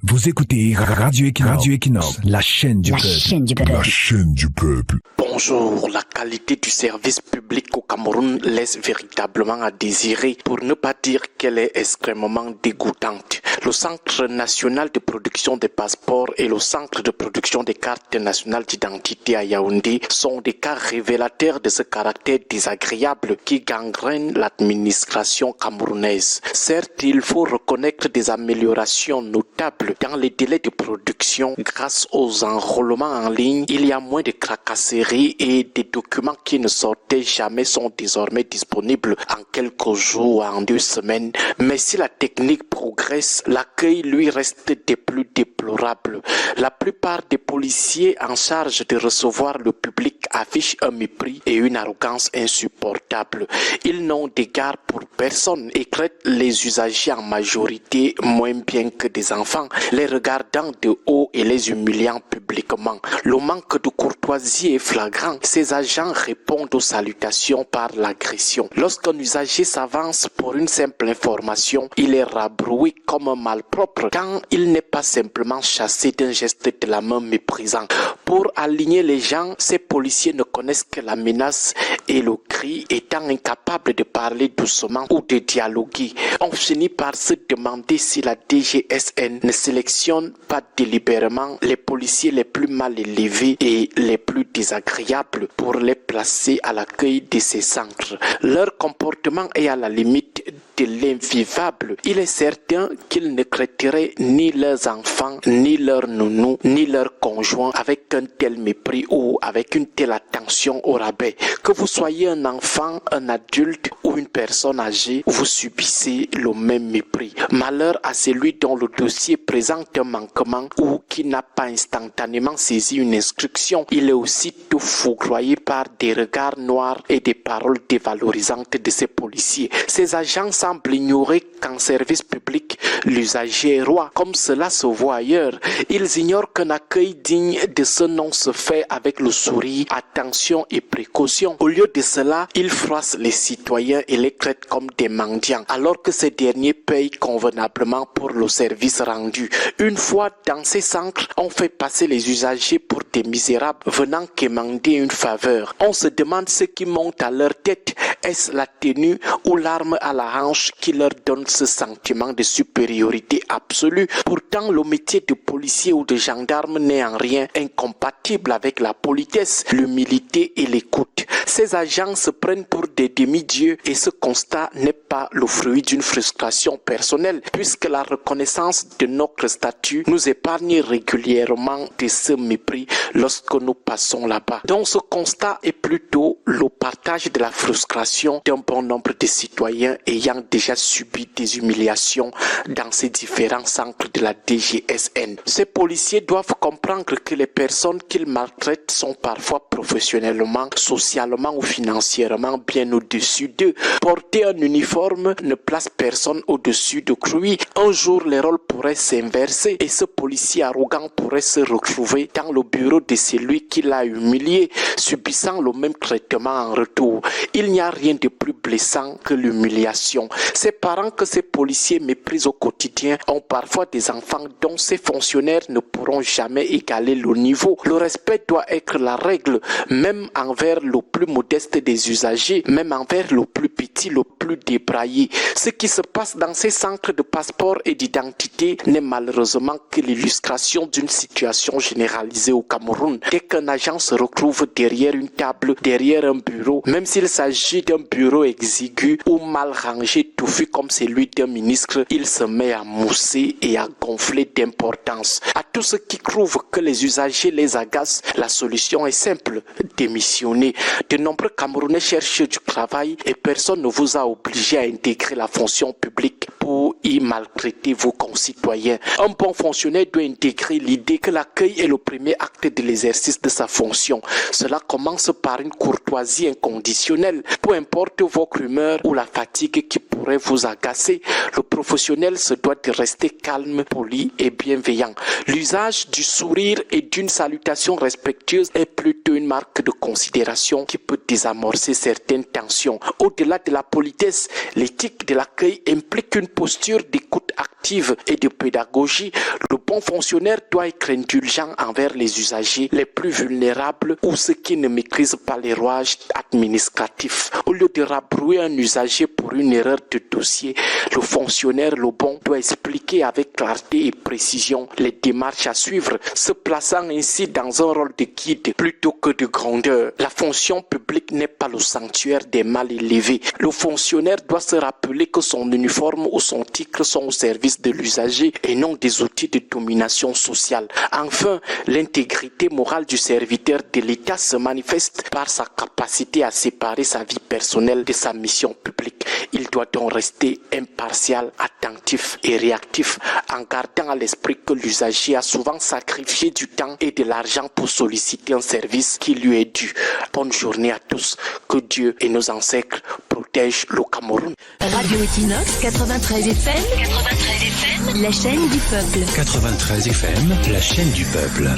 Vous écoutez Radio Equinox, la chaîne du peuple. La chaîne du peuple. Bonjour, la qualité du service public au Cameroun laisse véritablement à désirer, pour ne pas dire qu'elle est extrêmement dégoûtante. Le Centre national de production des passeports et le Centre de production des cartes nationales d'identité à Yaoundé sont des cas révélateurs de ce caractère désagréable qui gangrène l'administration camerounaise. Certes, il faut reconnaître des améliorations notables dans les délais de production. Grâce aux enrôlements en ligne, il y a moins de tracasseries et des documents qui ne sortaient jamais sont désormais disponibles en quelques jours ou en 2 semaines. Mais si la technique progresse, l'accueil lui reste des plus déplorables. La plupart des policiers en charge de recevoir le public affichent un mépris et une arrogance insupportables. Ils n'ont d'égard pour personne et traitent les usagers en majorité moins bien que des enfants, les regardant de haut et les humiliant publiquement. Le manque de courtoisie est flagrant. Ces agents répondent aux salutations par l'agression. Lorsqu'un usager s'avance pour une simple information, il est rabroué comme un malpropre quand il n'est pas simplement chassé d'un geste de la main méprisant. Pour aligner les gens, ces policiers ne connaissent que la menace et le cri, étant incapables de parler doucement ou de dialoguer. On finit par se demander si la DGSN ne sélectionne pas délibérément les policiers les plus mal élevés et les plus désagréables pour les placer à l'accueil de ces centres. Leur comportement est à la limite de l'invivable. Il est certain qu'ils ne traiteraient ni leurs enfants, ni leurs nounous, ni leurs conjoints avec un tel mépris ou avec une telle attention au rabais. Que vous soyez un enfant, un adulte ou une personne âgée, vous subissez le même mépris. Malheur à celui dont le dossier présente un manquement ou qui n'a pas instantanément saisi une instruction. Il est aussitôt foudroyé par des regards noirs et des paroles dévalorisantes de ces policiers. Ces agents semblent ignorer qu'en service public, l'usager est roi, comme cela se voit ailleurs. Ils ignorent qu'un accueil digne de ce nom se fait avec le sourire, attention et précaution. Au lieu de cela, ils froissent les citoyens et les traitent comme des mendiants, alors que ces derniers payent convenablement pour le service rendu. Une fois dans ces centres, on fait passer les usagers pour des misérables venant quémander une faveur. On se demande ce qui monte à leur tête. Est-ce la tenue ou l'arme à la hanche qui leur donne ce sentiment de supériorité absolue? Pourtant, le métier de policier ou de gendarme n'est en rien incompatible avec la politesse, l'humilité et l'écoute. Ces agents se prennent pour des demi-dieux et ce constat n'est pas le fruit d'une frustration personnelle, puisque la reconnaissance de notre statut nous épargne régulièrement de ce mépris lorsque nous passons là-bas. Donc ce constat est plutôt le partage de la frustration d'un bon nombre de citoyens ayant déjà subi des humiliations dans ces différents centres de la DGSN. Ces policiers doivent comprendre que les personnes qu'ils maltraitent sont parfois professionnellement, socialement ou financièrement bien au-dessus d'eux. Porter un uniforme ne place personne au-dessus de lui. Un jour, les rôles pourraient s'inverser et ce policier arrogant pourrait se retrouver dans le bureau de celui qui l'a humilié, subissant le même traitement en retour. Il n'y a rien de plus blessant que l'humiliation. Ces parents que ces policiers méprisent au quotidien ont parfois des enfants dont ces fonctionnaires ne pourront jamais égaler le niveau. Le respect doit être la règle, même envers le plus modeste des usagers, même envers le plus petit, le plus débraillé. Ce qui se passe dans ces centres de passeport et d'identité n'est malheureusement que l'illustration d'une situation généralisée au Cameroun. Dès qu'un agent se retrouve derrière une table, derrière un bureau, même s'il s'agit d'un bureau exigu ou mal rangé, touffu comme celui d'un ministre, il se met à mousser et à gonfler d'importance. À tout ce qui prouve que les usagers les agacent, la solution est simple: démissionner. De nombreux Camerounais cherchent du travail et personne ne vous a obligé à intégrer la fonction publique pour y maltraiter vos concitoyens. Un bon fonctionnaire doit intégrer l'idée que l'accueil est le premier acte de l'exercice de sa fonction. Cela commence par une courtoisie inconditionnelle. Peu importe votre humeur ou la fatigue qui pourrait vous agacer, le professionnel se doit de rester calme, poli et bienveillant. L'usage du sourire et d'une salutation respectueuse est plutôt une marque de considération qui peut désamorcer certaines tensions. Au-delà de la politesse, l'éthique de l'accueil implique une posture d'écoute active et de pédagogie, le bon fonctionnaire doit être indulgent envers les usagers les plus vulnérables ou ceux qui ne maîtrisent pas les rouages administratifs. Au lieu de rabrouer un usager pour une erreur de dossier, le fonctionnaire, le bon, doit expliquer avec clarté et précision les démarches à suivre, se plaçant ainsi dans un rôle de guide plutôt que de grandeur. La fonction publique n'est pas le sanctuaire des mal élevés. Le fonctionnaire doit se rappeler que son uniforme ou son titre sont au service de l'usager et non des outils de domination sociale. Enfin, l'intégrité morale du serviteur de l'État se manifeste par sa capacité à séparer sa vie personnelle de sa mission publique. Il doit donc rester impartial, attentif et réactif en gardant à l'esprit que l'usager a souvent sacrifié du temps et de l'argent pour solliciter un service qui lui est dû. Bonne journée à tous. Que Dieu et nos ancêtres protègent le Cameroun. Radio Equinox 93 FM, la chaîne du peuple. 93 FM, la chaîne du peuple.